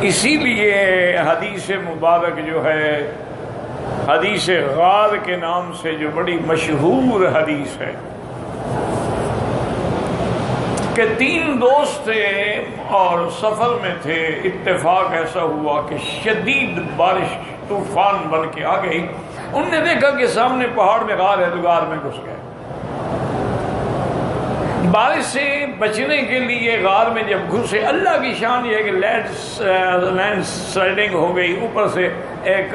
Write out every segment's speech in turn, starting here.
اسی لیے حدیث مبارک جو ہے حدیث غار کے نام سے جو بڑی مشہور حدیث ہے کہ 3 دوست تھے اور سفر میں تھے، اتفاق ایسا ہوا کہ شدید بارش طوفان بن کے آ گئی، انہوں نے دیکھا کہ سامنے پہاڑ میں غار ہے تو غار میں گھس گئے۔ بارش سے بچنے کے لیے غار میں جب گھسے، اللہ کی شان یہ ہے کہ لینڈ سلائڈنگ ہو گئی، اوپر سے ایک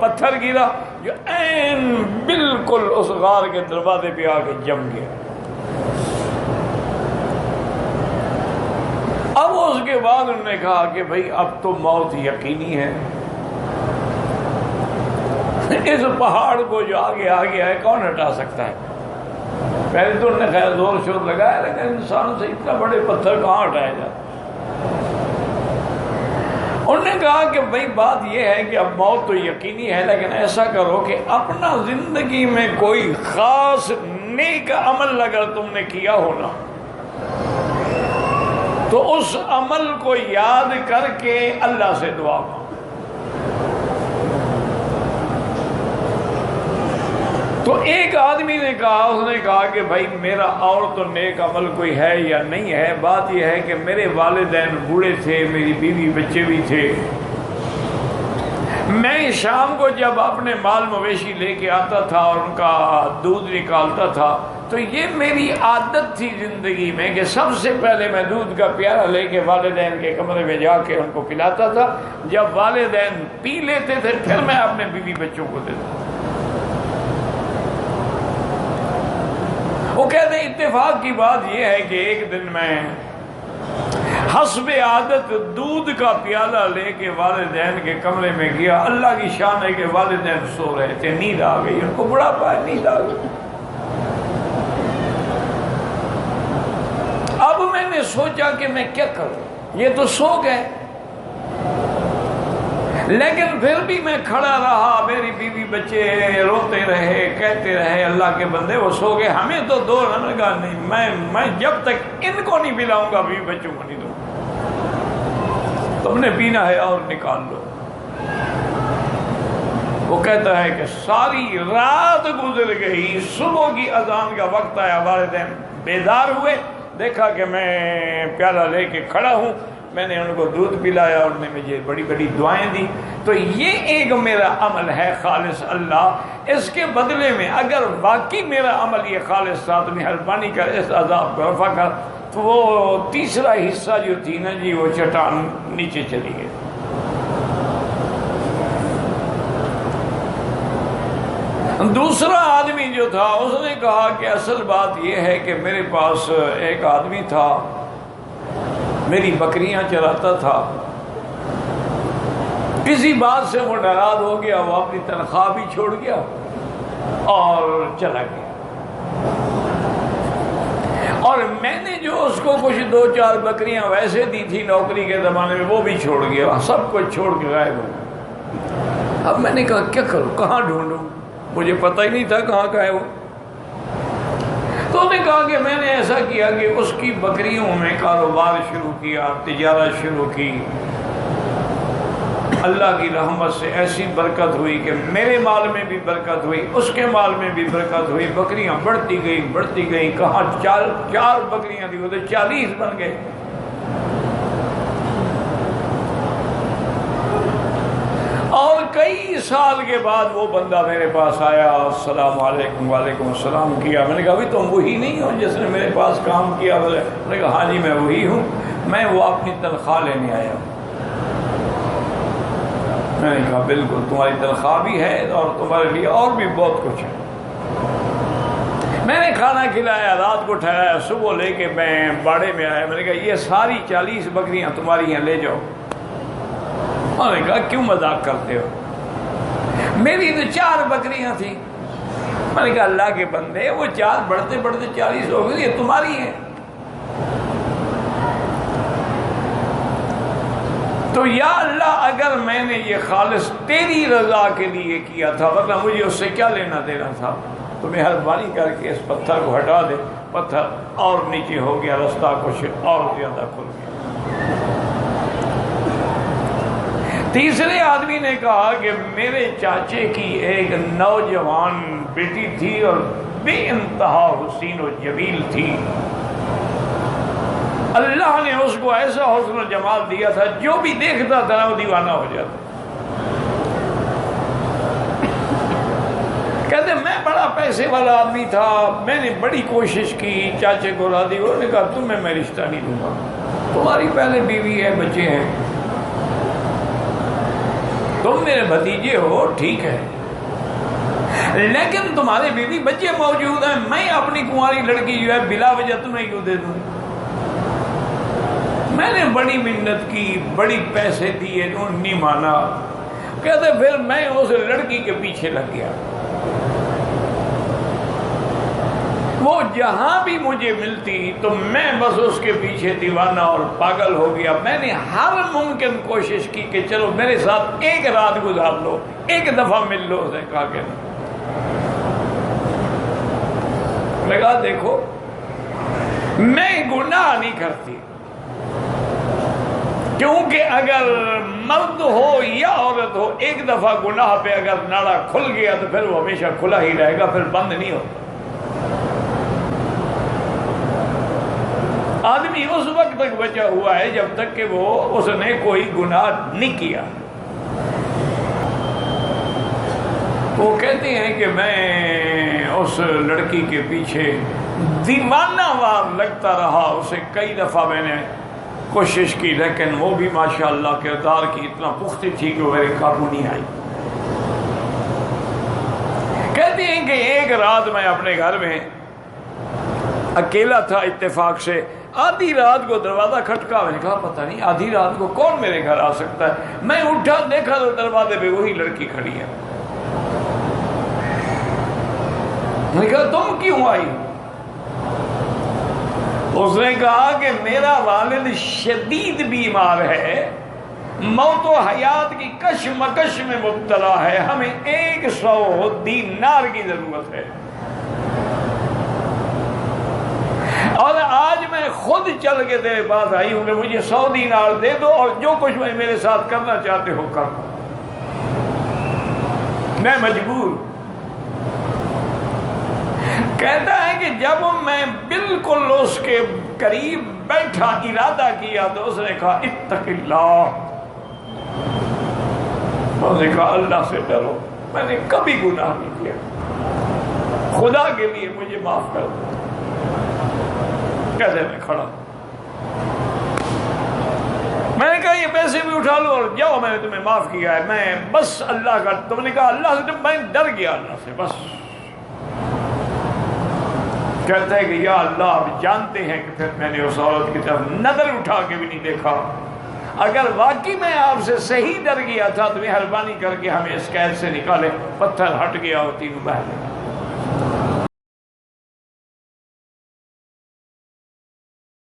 پتھر گرا جو عین بالکل اس غار کے دروازے پہ آ کے جم گیا۔ اب اس کے بعد انہوں نے کہا کہ بھئی اب تو موت یقینی ہے، اس پہاڑ کو جو آگے آ گیا ہے کون ہٹا سکتا ہے؟ پہلے تو انہوں نے خیر زور شور لگایا، لیکن انسان سے اتنا بڑے پتھر کہاں ہٹایا جاتا؟ انہوں نے کہا کہ بھئی بات یہ ہے کہ اب موت تو یقینی ہے، لیکن ایسا کرو کہ اپنا زندگی میں کوئی خاص نیک عمل اگر تم نے کیا ہونا تو اس عمل کو یاد کر کے اللہ سے دعا مانگو۔ تو ایک آدمی نے کہا، اس نے کہا کہ بھائی میرا اور تو نیک عمل کوئی ہے یا نہیں ہے، بات یہ ہے کہ میرے والدین بوڑھے تھے، میری بیوی بچے بھی تھے، میں شام کو جب اپنے مال مویشی لے کے آتا تھا اور ان کا دودھ نکالتا تھا تو یہ میری عادت تھی زندگی میں کہ سب سے پہلے میں دودھ کا پیالہ لے کے والدین کے کمرے میں جا کے ان کو پلاتا تھا، جب والدین پی لیتے تھے پھر میں اپنے بیوی بچوں کو دیتا۔ وہ کہتے ہیں اتفاق کی بات یہ ہے کہ ایک دن میں حسب عادت دودھ کا پیالہ لے کے والدین کے کمرے میں گیا، اللہ کی شان ہے کہ والدین سو رہے تھے، نیند آ گئی، ان کو بڑھاپا ہے، نیند آ گئی۔ اب میں نے سوچا کہ میں کیا کروں، یہ تو سو گئے، لیکن پھر بھی میں کھڑا رہا، میری بیوی بچے روتے رہے، کہتے رہے اللہ کے بندے وہ سو گئے، ہمیں تو دو رہنے کا نہیں، میں جب تک ان کو نہیں پلاؤں گا بیوی بچوں کو نہیں دوں، تم نے پینا ہے اور نکال لو۔ وہ کہتا ہے کہ ساری رات گزر گئی، صبح کی اذان کا وقت آیا، والدین بیدار ہوئے، دیکھا کہ میں پیالہ لے کے کھڑا ہوں، میں نے ان کو دودھ پلایا، انہوں نے مجھے بڑی بڑی دعائیں دی، تو یہ ایک میرا عمل ہے خالص اللہ، اس کے بدلے میں اگر واقعی میرا عمل یہ خالص تھا تو مہربانی کر اس عذاب کو رفع کر۔ تو وہ تیسرا حصہ جو تھی نا جی وہ چٹان نیچے چلی گئی۔ دوسرا آدمی جو تھا اس نے کہا کہ اصل بات یہ ہے کہ میرے پاس ایک آدمی تھا، میری بکریاں چراتا تھا، کسی بات سے وہ ناراض ہو گیا، وہ اپنی تنخواہ بھی چھوڑ گیا اور چلا گیا، اور میں نے جو اس کو کچھ 2-4 بکریاں ویسے دی تھی نوکری کے زمانے میں وہ بھی چھوڑ گیا، سب کچھ چھوڑ کے غائب ہو گیا۔ اب میں نے کہا کیا کروں، کہاں ڈھونڈوں، مجھے پتہ ہی نہیں تھا کہاں کا ہے وہ۔ تو انہوں نے کہا کہ میں نے ایسا کیا کہ اس کی بکریوں میں کاروبار شروع کیا، تجارت شروع کی، اللہ کی رحمت سے ایسی برکت ہوئی کہ میرے مال میں بھی برکت ہوئی، اس کے مال میں بھی برکت ہوئی، بکریاں بڑھتی گئیں، کہاں 4 بکریاں تھیں وہ تو 40 بن گئے۔ اور کئی سال کے بعد وہ بندہ میرے پاس آیا، السلام علیکم، وعلیکم السلام کیا، میں نے کہا تم وہی نہیں ہو جس نے میرے پاس کام کیا؟ میں نے کہا ہاں جی میں وہی ہوں، میں وہ اپنی تنخواہ لینے آیا ہوں۔ میں نے کہا بالکل تمہاری تنخواہ بھی ہے اور تمہارے لیے اور بھی بہت کچھ ہے۔ میں نے کھانا کھلایا، رات کو ٹھہرایا، صبح لے کے میں باڑے میں آیا، میں نے کہا یہ ساری 40 بکریاں تمہاری ہیں، لے جاؤ۔ انہوں نے کہا کیوں مذاق کرتے ہو، میری تو 4 بکریاں تھیں۔ میں نے کہا اللہ کے بندے وہ 4 بڑھتے بڑھتے 40 ہو گئی، یہ تمہاری ہیں۔ تو یا اللہ اگر میں نے یہ خالص تیری رضا کے لیے کیا تھا ورنہ مجھے اس سے کیا لینا دینا تھا، تو مہربانی کر کے اس پتھر کو ہٹا دے۔ پتھر اور نیچے ہو گیا، رستہ کچھ اور زیادہ کھل گیا۔ تیسرے آدمی نے کہا کہ میرے چاچے کی ایک نوجوان بیٹی تھی اور بے انتہا حسین و جمیل تھی، اللہ نے اس کو ایسا حسن و جمال دیا تھا جو بھی دیکھتا تھا وہ دیوانہ ہو جاتا۔ کہتے میں بڑا پیسے والا آدمی تھا، میں نے بڑی کوشش کی چاچے کو راضی، انہوں نے کہا تمہیں میں رشتہ نہیں دوں گا، تمہاری پہلے بیوی ہے، بچے ہیں، تم میرے بھتیجے ہو ٹھیک ہے، لیکن تمہارے بیوی بچے موجود ہیں، میں اپنی کنواری لڑکی جو ہے بلا وجہ تمہیں کیوں دے دوں؟ میں نے بڑی محنت کی، بڑی پیسے دیے، انہوں نے نہیں مانا۔ کہتے پھر میں اس لڑکی کے پیچھے لگ گیا، وہ جہاں بھی مجھے ملتی تو میں بس اس کے پیچھے دیوانہ اور پاگل ہو گیا۔ میں نے ہر ممکن کوشش کی کہ چلو میرے ساتھ ایک رات گزار لو، ایک دفعہ مل لو، اسے کہا کہ میں کہا دیکھو میں گناہ نہیں کرتی، کیونکہ اگر مرد ہو یا عورت ہو ایک دفعہ گناہ پہ اگر ناڑا کھل گیا تو پھر وہ ہمیشہ کھلا ہی رہے گا، پھر بند نہیں ہوتا۔ آدمی اس وقت تک بچا ہوا ہے جب تک کہ اس نے کوئی گناہ نہیں کیا۔ وہ کہتے ہیں کہ میں اس لڑکی کے پیچھے دیوانہ وار لگتا رہا، اسے کئی دفعہ میں نے کوشش کی، لیکن وہ بھی ماشاءاللہ کردار کی اتنا پختی تھی کہ وہ میرے قابو نہیں آئی۔ کہتے ہیں کہ ایک رات میں اپنے گھر میں اکیلا تھا، اتفاق سے آدھی رات کو دروازہ کھٹکا، میں نے کہا پتہ نہیں آدھی رات کو کون میرے گھر آ سکتا ہے۔ میں اٹھا، دیکھا تو دروازے پہ وہی لڑکی کھڑی ہے۔ میں نے کہا تم کیوں آئی؟ اس نے کہا کہ میرا والد شدید بیمار ہے، موت و حیات کی کشمکش میں مبتلا ہے، ہمیں 100 دینار کی ضرورت ہے، اور آج میں خود چل کے تیرے پاس آئی ہوں کہ مجھے 100 دینار دے دو اور جو کچھ میرے ساتھ کرنا چاہتے ہو کر، میں مجبور۔ کہتا ہے کہ جب میں بالکل اس کے قریب بیٹھا، ارادہ کیا تو اس نے کہا اتق اللہ، اس نے کہا اللہ سے ڈرو، میں نے کبھی گناہ نہیں کیا، خدا کے لیے مجھے معاف کر دو۔ کہتے میں کھڑا، میں نے کہا یہ پیسے بھی اٹھا لو اور جاؤ، میں نے تمہیں معاف کیا ہے، میں بس اللہ کا، تم نے کہا اللہ سے، میں ڈر گیا اللہ سے بس۔ کہتا ہے کہ یا اللہ آپ جانتے ہیں کہ پھر میں نے اس عورت کی طرف نظر اٹھا کے بھی نہیں دیکھا، اگر واقعی میں آپ سے صحیح ڈر گیا تھا تو مہربانی کر کے ہمیں اس قید سے نکالے۔ پتھر ہٹ گیا اور تینوں بہہ گئے۔